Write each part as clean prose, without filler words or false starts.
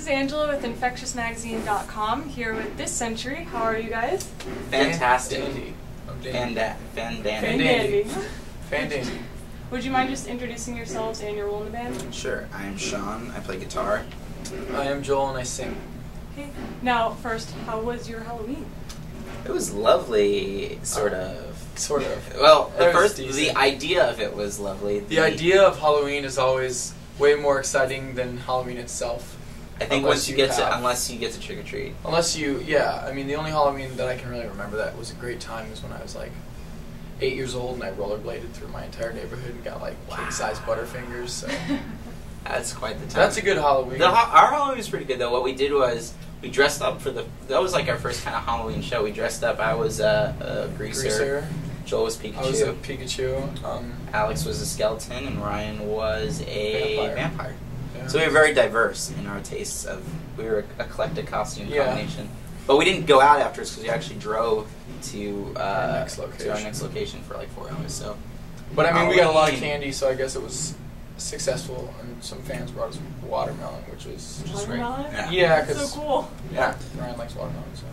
is Angela with InfectiousMagazine.com here with This Century. How are you guys? Fantastic. Dandy. Fandandy. Would you mind just introducing yourselves and your role in the band? Sure. I am Sean. I play guitar. I am Joel and I sing. Okay. Now, first, how was your Halloween? It was lovely, sort of. Sort of. Well, Decent. the idea of it was lovely. The idea of Halloween is always way more exciting than Halloween itself. I think unless you get to trick or treat. Unless you, yeah. I mean, the only Halloween that I can really remember that was a great time was when I was like 8 years old and I rollerbladed through my entire neighborhood and got like king-size Butterfingers. So that's quite the time. That's a good Halloween. Our Halloween was pretty good though. What we did was we dressed up for that was like our first kind of Halloween show. We dressed up. I was a greaser. Joel was Pikachu. I was a Pikachu. Alex was a skeleton, and Ryan was a vampire. Yeah. So we were very diverse in our tastes. We were an eclectic costume combination. But we didn't go out afterwards because we actually drove to our next location for like 4 hours. So, but I mean, we got a lot of candy, so I guess it was successful. And some fans brought us watermelon, which was great. Yeah, because so cool. Yeah, Ryan likes watermelon. So.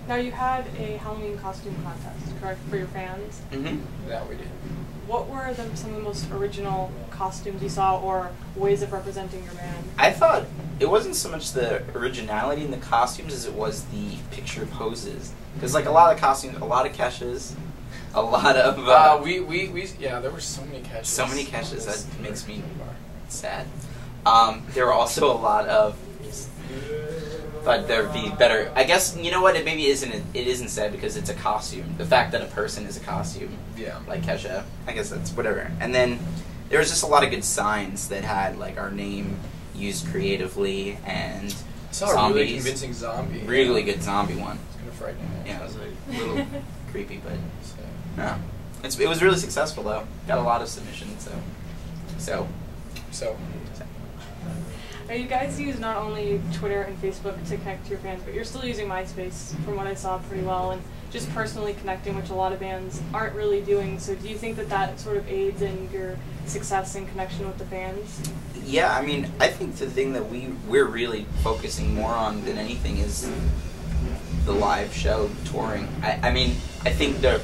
Now you had a Halloween costume contest, correct, for your fans? Mm-hmm. Yeah, we did. What were some of the most original costumes you saw, or ways of representing your band? I thought it wasn't so much the originality in the costumes as it was the picture poses. Because like a lot of costumes, a lot of Keshes, a lot of yeah, there were so many Keshes. So many Keshes that makes me sad. There were also a lot of. But there'd be better. I guess you know what? It maybe isn't. It isn't sad because it's a costume. The fact that a person is a costume. Yeah. Like Kesha. I guess that's whatever. And then there was just a lot of good signs that had like our name used creatively and I saw a really convincing zombie. Really good zombie one. It's kind of frightening. Yeah, it was like a little creepy, but no. It was really successful though. Got a lot of submissions. So. You guys use not only Twitter and Facebook to connect to your fans, but you're still using MySpace, from what I saw, pretty well, and just personally connecting, which a lot of bands aren't really doing. So do you think that sort of aids in your success and connection with the fans? Yeah, I mean, I think the thing that we're really focusing more on than anything is the live show touring. I mean, I think that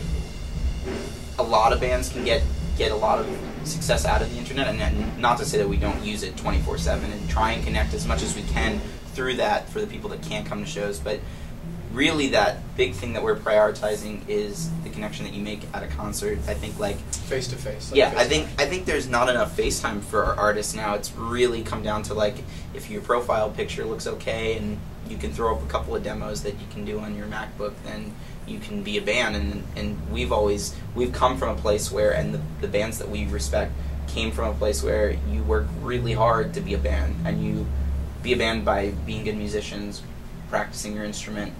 a lot of bands can get a lot of success out of the internet, and not to say that we don't use it 24/7 and try and connect as much as we can through that for the people that can't come to shows, but really that big thing that we're prioritizing is the connection that you make at a concert. I think like face to face. Yeah, I think there's not enough FaceTime for our artists now. It's really come down to like if your profile picture looks okay and you can throw up a couple of demos that you can do on your MacBook, then you can be a band. And we've come from a place where, and the bands that we respect came from a place where you work really hard to be a band, and you be a band by being good musicians, practicing your instrument,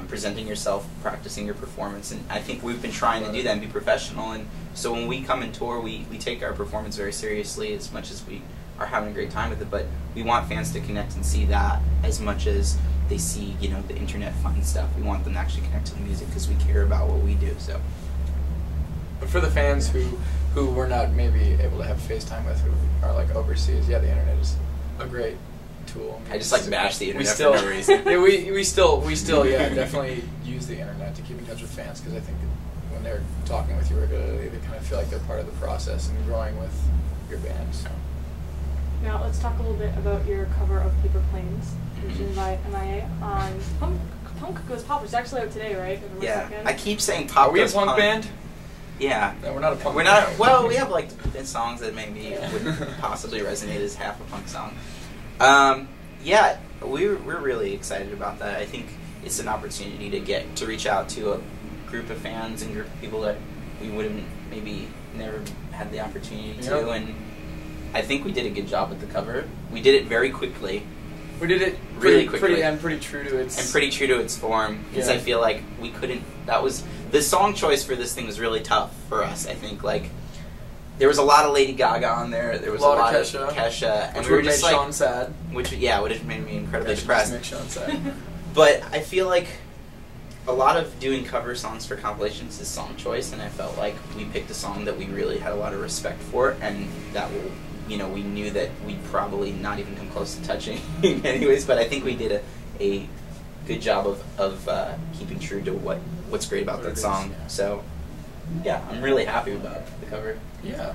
presenting yourself, practicing your performance. And I think we've been trying to do that and be professional. And so when we come and tour, we take our performance very seriously as much as we are having a great time with it, but we want fans to connect and see that as much as they see, you know, the internet fun stuff. We want them to actually connect to the music because we care about what we do. So, but for the fans who we're not maybe able to have FaceTime with, who are like overseas, yeah, the internet is a great tool. I just like bash the internet for no reason. Yeah, we still yeah, definitely use the internet to keep in touch with fans, because I think when they're talking with you regularly, they kind of feel like they're part of the process and growing with your band. So. Now let's talk a little bit about your cover of Paper Planes, written by MIA on Punk Goes Pop, which is actually out today, right? Yeah, I keep saying Pop Are we Goes a punk band? Yeah. No, we're not a punk band. We're not. Well, we have like songs that maybe would possibly resonate as half a punk song. Yeah, we're really excited about that. I think it's an opportunity to reach out to a group of fans and group of people that we wouldn't maybe never had the opportunity to, and I think we did a good job with the cover. We did it very quickly. We did it really quickly and pretty true to its form, because I feel like we couldn't. The song choice for this thing was really tough for us. I think like there was a lot of Lady Gaga on there. There was a lot of Kesha, and we were just like Sean sad. Would have made me incredibly depressed. Make Sean sad. But I feel like a lot of doing cover songs for compilations is song choice, and I felt like we picked a song that we really had a lot of respect for, and that will we knew that we'd probably not even come close to touching anyways, but I think we did a good job of keeping true to what's great about that song. Yeah. So, yeah, I'm really happy about the cover. Yeah.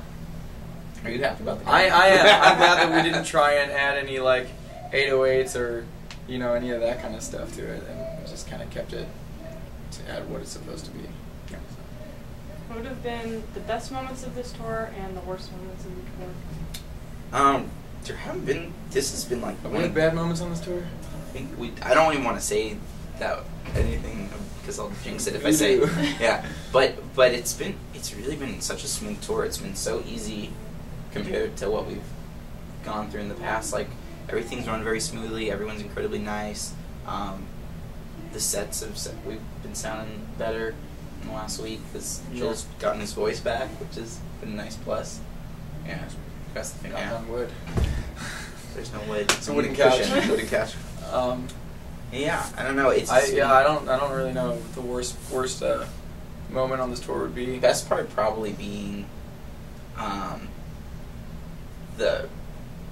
Are you happy about the cover? I am. I'm glad that we didn't try and add any, like, 808s or, any of that kind of stuff to it, and just kind of kept it to add what it's supposed to be. Yeah. What would have been the best moments of this tour and the worst moments of the tour? There haven't been. This has been like. Any bad moments on this tour? I don't even want to say that anything because I'll jinx it if I say. Yeah, but it's really been such a smooth tour. It's been so easy compared to what we've gone through in the past. Like everything's run very smoothly. Everyone's incredibly nice. The sets we've been sounding better in the last week because Joel's gotten his voice back, which has been a nice plus. Yeah, that's the thing. Knock on wood. There's no wood. It's a wooden couch. Wooden couch. Yeah, I don't know. I don't really know what the worst moment on this tour would be. Best part probably being the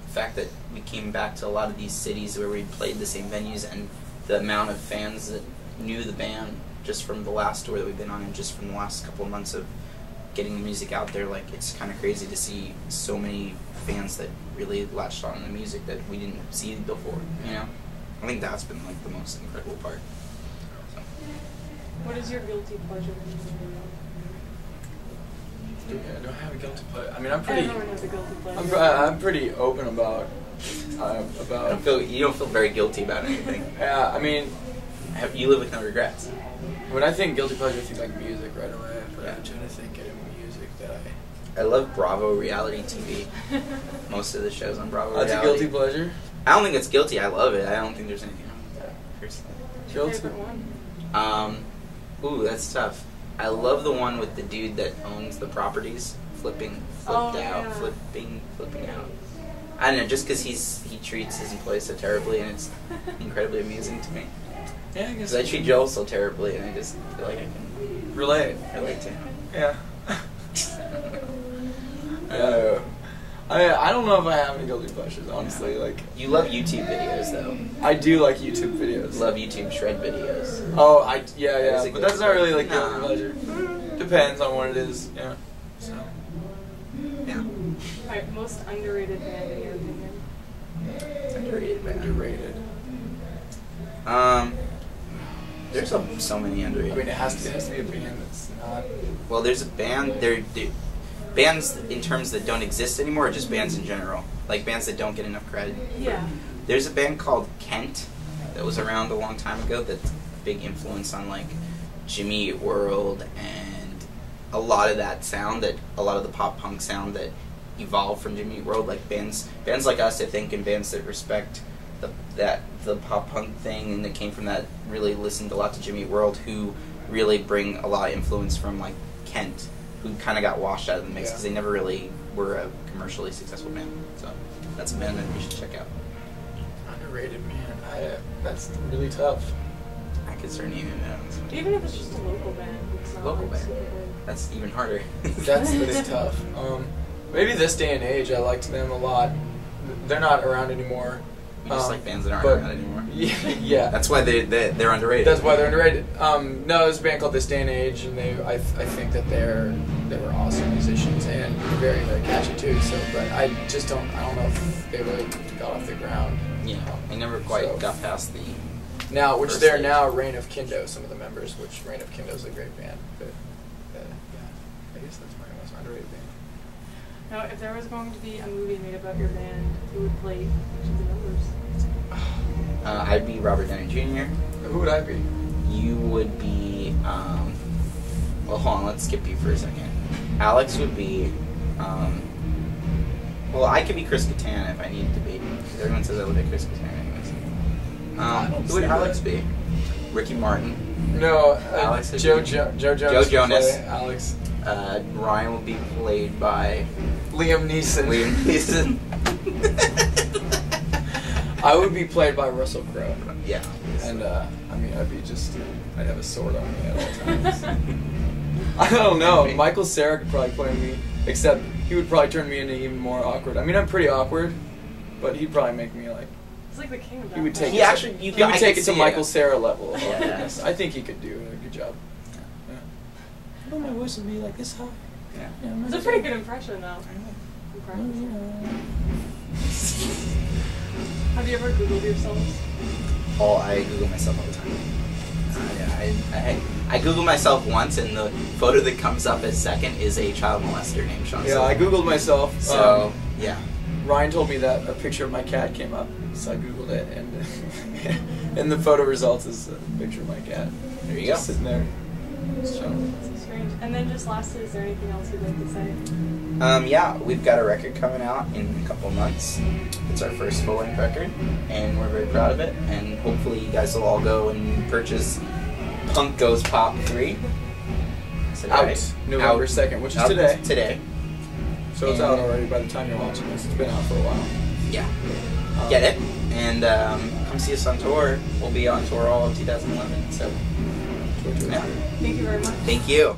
fact that we came back to a lot of these cities where we played the same venues, and the amount of fans that knew the band just from the last tour that we've been on, and just from the last couple of months of getting the music out there. Like, it's kind of crazy to see so many fans that really latched on to the music that we didn't see before, I think that's been like the most incredible part. So. What is your guilty pleasure? Do I have a guilty pleasure? I mean, Everyone has a guilty pleasure. I'm pretty open about. You don't feel very guilty about anything. Yeah, I mean, you live with no regrets. When I think guilty pleasure, I think like music right away. But I'm trying to think of music that I love Bravo reality TV. Most of the shows on Bravo. That's reality. a guilty pleasure. I don't think it's guilty. I love it. I don't think there's anything wrong with that. Personally. Your favorite one? Ooh, that's tough. I love the one with the dude that owns the properties, flipping out. I don't know, just because he treats his employees so terribly, and it's incredibly amusing to me. Yeah, I guess. Because I treat Joel so terribly, and I just feel like I can relate to him. Yeah. I don't know if I have any guilty pleasures, honestly. Yeah. Like, you love YouTube videos, though. I do like YouTube videos. Love YouTube shred videos. Oh, yeah. But that's not really like Nah. guilty pleasure. Depends on what it is. Yeah. So. Yeah. Alright, most underrated band in your opinion? Underrated band. Underrated. There's so many underrated. I mean, it has to be a band that's not. Well, there's a band. Bands in terms that don't exist anymore, or just bands in general, like bands that don't get enough credit. Yeah. There's a band called Kent that was around a long time ago. That's a big influence on like Jimmy Eat World and a lot of that sound, that a lot of the pop punk sound that evolved from Jimmy Eat World. Like bands like us, I think, and bands that respect the pop punk thing and that came from that really listened a lot to Jimmy Eat World, who really bring a lot of influence from like Kent, who kind of got washed out of the mix because they never really were a commercially successful band. So that's a band that you should check out. Underrated, man. That's really tough. I could start naming bands. Even if it's just a local band. It's not Local like band. super big. That's even harder. That's tough. Maybe this day and age, I liked them a lot. They're not around anymore. We just like bands that aren't around anymore. Yeah. That's why they're underrated. That's why they're underrated. No, there's a band called This Day and Age, and I think that they were awesome musicians and very, very catchy too. So, but I don't know if they really got off the ground. Yeah, they never quite got past the. Now, which first they're stage. now Reign of Kindo, some of the members, which Reign of Kindo is a great band. But yeah, I guess that's my most underrated band. Now, if there was going to be a movie made about your band, who would play each of the members? I'd be Robert Downey Jr. Who would I be? You would be. Well, hold on. Let's skip you for a second. Alex would be. Well, I could be Chris Kattan if I needed to be. Because everyone says I look like Chris Kattan anyways. Who would Alex be? Ricky Martin. No, Alex would Joe be- Jonas. Joe Jonas. Play Alex. Ryan will be played by Liam Neeson. Liam Neeson. I would be played by Russell Crowe. Yeah. And I'd have a sword on me at all times. I don't know. Michael Cera could probably play me, except he would probably turn me into even more awkward. I mean, I'm pretty awkward, but he'd probably make me like. He's like the king of that. He would take He it. actually, He would take it to Michael Cera level. Of Yeah. awkwardness. I think he could do a good job. Yeah. I thought my voice would be like this high. Yeah. It's a pretty good impression, though. Have you ever Googled yourselves? Oh, I Google myself all the time. Yeah, I Google myself once, and the photo that comes up as second is a child molester named Sean. Yeah, I Googled myself. So, yeah. Ryan told me that a picture of my cat came up, so I Googled it, and and the photo results is a picture of my cat. There you Just go. sitting there. So. So strange. And then just lastly, is there anything else you'd like to say? Yeah, we've got a record coming out in a couple months. It's our first full-length record, and we're very proud of it. And hopefully, you guys will all go and purchase Punk Goes Pop 3. Out November 2nd, which is today. Today. So it's out already by the time you're watching this. It's been out for a while. Yeah. Get it. And come see us on tour. We'll be on tour all of 2011. So, yeah. Thank you very much. Thank you.